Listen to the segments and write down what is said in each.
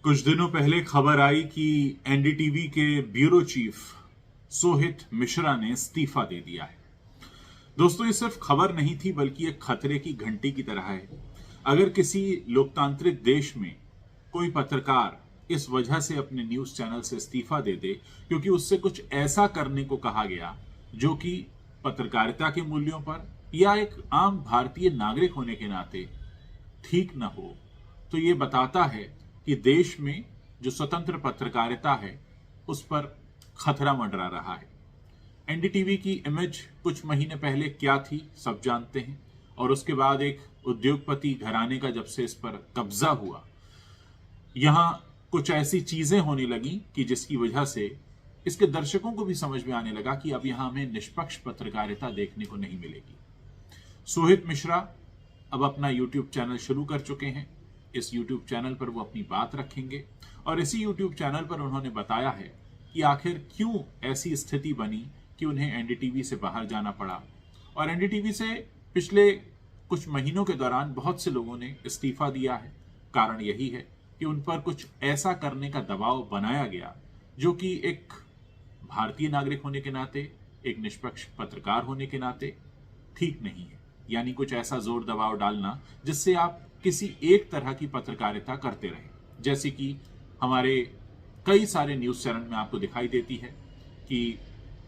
कुछ दिनों पहले खबर आई कि एनडीटीवी के ब्यूरो चीफ सोहित मिश्रा ने इस्तीफा दे दिया है। दोस्तों, ये सिर्फ खबर नहीं थी बल्कि एक खतरे की घंटी की तरह है। अगर किसी लोकतांत्रिक देश में कोई पत्रकार इस वजह से अपने न्यूज चैनल से इस्तीफा दे दे क्योंकि उससे कुछ ऐसा करने को कहा गया जो कि पत्रकारिता के मूल्यों पर या एक आम भारतीय नागरिक होने के नाते ठीक न हो, तो ये बताता है कि देश में जो स्वतंत्र पत्रकारिता है उस पर खतरा मंडरा रहा है। एनडीटीवी की इमेज कुछ महीने पहले क्या थी सब जानते हैं, और उसके बाद एक उद्योगपति घराने का जब से इस पर कब्जा हुआ, यहां कुछ ऐसी चीजें होने लगी कि जिसकी वजह से इसके दर्शकों को भी समझ में आने लगा कि अब यहां हमें निष्पक्ष पत्रकारिता देखने को नहीं मिलेगी। सोहित मिश्रा अब अपना यूट्यूब चैनल शुरू कर चुके हैं। इस यूट्यूब चैनल पर वो अपनी बात रखेंगे और इसी यूट्यूब चैनल पर उन्होंने बताया है कि आखिर क्यों ऐसी स्थिति बनी कि उन्हें एनडीटीवी से बाहर जाना पड़ा। और एनडीटीवी से पिछले कुछ महीनों के दौरान बहुत से लोगों ने इस्तीफा दिया है। कारण यही है कि उन पर कुछ ऐसा करने का दबाव बनाया गया जो कि एक भारतीय नागरिक होने के नाते, एक निष्पक्ष पत्रकार होने के नाते ठीक नहीं है। यानी कुछ ऐसा जोर दबाव डालना जिससे आप किसी एक तरह की पत्रकारिता करते रहें, जैसे कि हमारे कई सारे न्यूज चैनल में आपको दिखाई देती है कि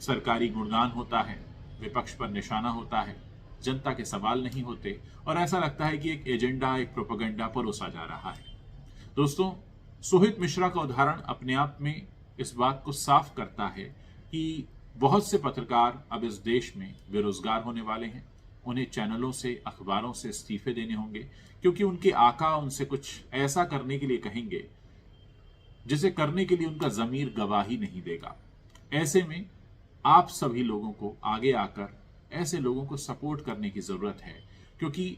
सरकारी गुणगान होता है, विपक्ष पर निशाना होता है, जनता के सवाल नहीं होते और ऐसा लगता है कि एक एजेंडा, एक प्रोपेगेंडा परोसा जा रहा है। दोस्तों, सोहित मिश्रा का उदाहरण अपने आप में इस बात को साफ करता है कि बहुत से पत्रकार अब इस देश में बेरोजगार होने वाले हैं। उन्हें चैनलों से, अखबारों से इस्तीफे देने होंगे क्योंकि उनके आका उनसे कुछ ऐसा करने के लिए कहेंगे जिसे करने के लिए उनका ज़मीर गवाही नहीं देगा। ऐसे में आप सभी लोगों को आगे आकर ऐसे लोगों को सपोर्ट करने की जरूरत है, क्योंकि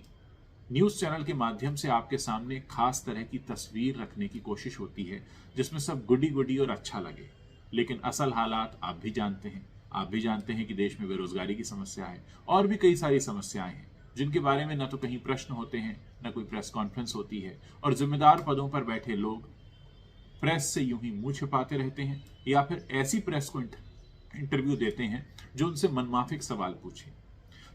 न्यूज चैनल के माध्यम से आपके सामने खास तरह की तस्वीर रखने की कोशिश होती है जिसमें सब गुडी गुडी और अच्छा लगे, लेकिन असल हालात आप भी जानते हैं। आप भी जानते हैं कि देश में बेरोजगारी की समस्या है और भी कई सारी समस्याएं हैं जिनके बारे में न तो कहीं प्रश्न होते हैं, न कोई प्रेस कॉन्फ्रेंस होती है, और जिम्मेदार पदों पर बैठे लोग प्रेस से यूं ही मुंह छिपाते रहते हैं या फिर ऐसी प्रेस को इंटरव्यू देते हैं जो उनसे मनमाफिक सवाल पूछे।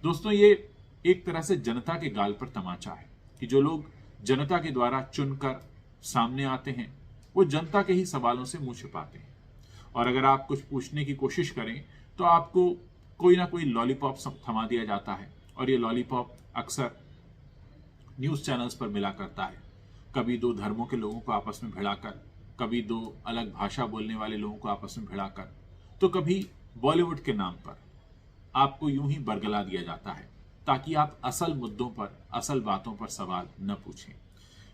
दोस्तों, ये एक तरह से जनता के गाल पर तमाचा है कि जो लोग जनता के द्वारा चुनकर सामने आते हैं वो जनता के ही सवालों से मुंह छिपाते हैं, और अगर आप कुछ पूछने की कोशिश करें तो आपको कोई ना कोई लॉलीपॉप थमा दिया जाता है, और ये लॉलीपॉप अक्सर न्यूज चैनल्स पर मिला करता है। कभी दो धर्मों के लोगों को आपस में भिड़ाकर, कभी दो अलग भाषा बोलने वाले लोगों को आपस में भिड़ाकर, तो कभी बॉलीवुड के नाम पर आपको यूं ही बरगला दिया जाता है ताकि आप असल मुद्दों पर, असल बातों पर सवाल न पूछें।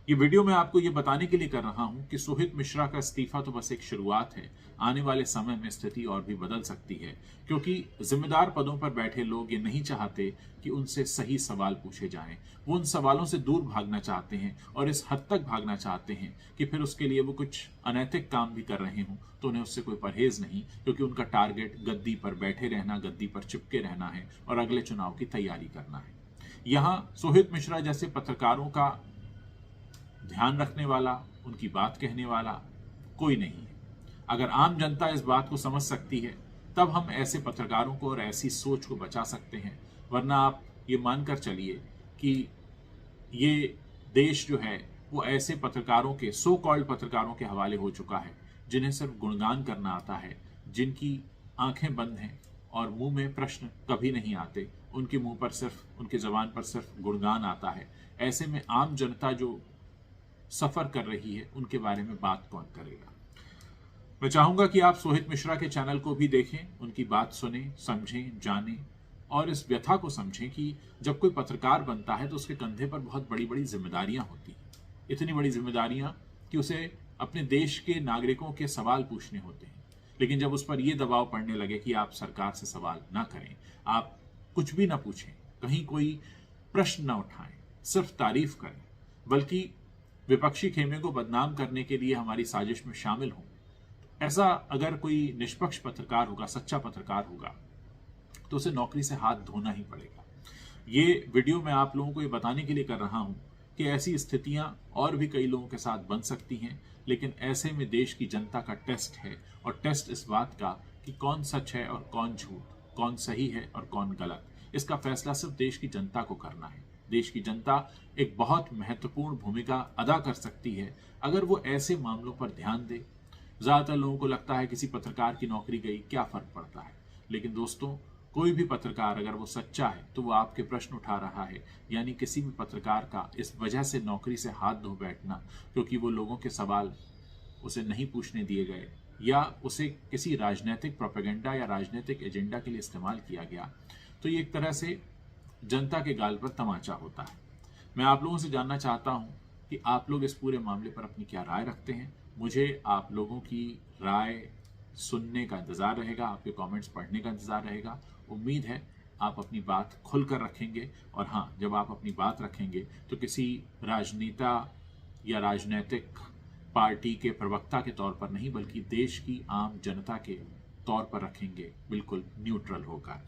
ये वीडियो मैं आपको ये बताने के लिए कर रहा हूं कि सोहित मिश्रा का इस्तीफा तो बस एक शुरुआत है। आने वाले समय में स्थिति और भी बदल सकती है, क्योंकि जिम्मेदार पदों पर बैठे लोग ये नहीं चाहते कि उनसे सही सवाल पूछे जाएं। वो उन सवालों से दूर भागना चाहते हैं और इस हद तक भागना चाहते हैं कि फिर उसके लिए वो कुछ अनैतिक काम भी कर रहे हों तो उन्हें उससे कोई परहेज नहीं, क्योंकि उनका टारगेट गद्दी पर बैठे रहना, गद्दी पर चिपके रहना है और अगले चुनाव की तैयारी करना है। यहां सोहित मिश्रा जैसे पत्रकारों का ध्यान रखने वाला, उनकी बात कहने वाला कोई नहीं है। अगर आम जनता इस बात को समझ सकती है तब हम ऐसे पत्रकारों को और ऐसी सोच को बचा सकते हैं, वरना आप ये मानकर चलिए कि ये देश जो है वो ऐसे पत्रकारों के, सो कॉल्ड पत्रकारों के हवाले हो चुका है जिन्हें सिर्फ गुणगान करना आता है, जिनकी आंखें बंद हैं और मुंह में प्रश्न कभी नहीं आते, उनके मुंह पर सिर्फ, उनके जबान पर सिर्फ गुणगान आता है। ऐसे में आम जनता जो सफर कर रही है उनके बारे में बात कौन करेगा। मैं चाहूंगा कि आप सोहित मिश्रा के चैनल को भी देखें, उनकी बात सुने, समझें, जानें और इस व्यथा को समझें कि जब कोई पत्रकार बनता है तो उसके कंधे पर बहुत बड़ी बड़ी जिम्मेदारियां होती हैं। इतनी बड़ी जिम्मेदारियां कि उसे अपने देश के नागरिकों के सवाल पूछने होते हैं, लेकिन जब उस पर यह दबाव पड़ने लगे कि आप सरकार से सवाल ना करें, आप कुछ भी ना पूछें, कहीं कोई प्रश्न ना उठाएं, सिर्फ तारीफ करें, बल्कि विपक्षी खेमे को बदनाम करने के लिए हमारी साजिश में शामिल हों, ऐसा अगर कोई निष्पक्ष पत्रकार होगा, सच्चा पत्रकार होगा, तो उसे नौकरी से हाथ धोना ही पड़ेगा। ये वीडियो मैं आप लोगों को ये बताने के लिए कर रहा हूं कि ऐसी स्थितियां और भी कई लोगों के साथ बन सकती हैं, लेकिन ऐसे में देश की जनता का टेस्ट है, और टेस्ट इस बात का कि कौन सच है और कौन झूठ, कौन सही है और कौन गलत, इसका फैसला सिर्फ देश की जनता को करना है। देश की जनता एक बहुत महत्वपूर्ण भूमिका अदा कर सकती है अगर वो ऐसे मामलों पर ध्यान दे। ज्यादातर लोगों को लगता है किसी पत्रकार की नौकरी गई, क्या फर्क पड़ता है, लेकिन दोस्तों कोई भी पत्रकार अगर वो सच्चा है तो वो आपके प्रश्न उठा रहा है, यानी किसी भी पत्रकार का इस वजह से नौकरी से हाथ धो बैठना क्योंकि वो लोगों के सवाल उसे नहीं पूछने दिए गए या उसे किसी राजनीतिक प्रोपेगेंडा या राजनीतिक एजेंडा के लिए इस्तेमाल किया गया, तो ये एक तरह से जनता के गाल पर तमाचा होता है। मैं आप लोगों से जानना चाहता हूं कि आप लोग इस पूरे मामले पर अपनी क्या राय रखते हैं। मुझे आप लोगों की राय सुनने का इंतजार रहेगा, आपके कमेंट्स पढ़ने का इंतजार रहेगा। उम्मीद है आप अपनी बात खुलकर रखेंगे, और हाँ, जब आप अपनी बात रखेंगे तो किसी राजनेता या राजनीतिक पार्टी के प्रवक्ता के तौर पर नहीं, बल्कि देश की आम जनता के तौर पर रखेंगे, बिल्कुल न्यूट्रल होकर।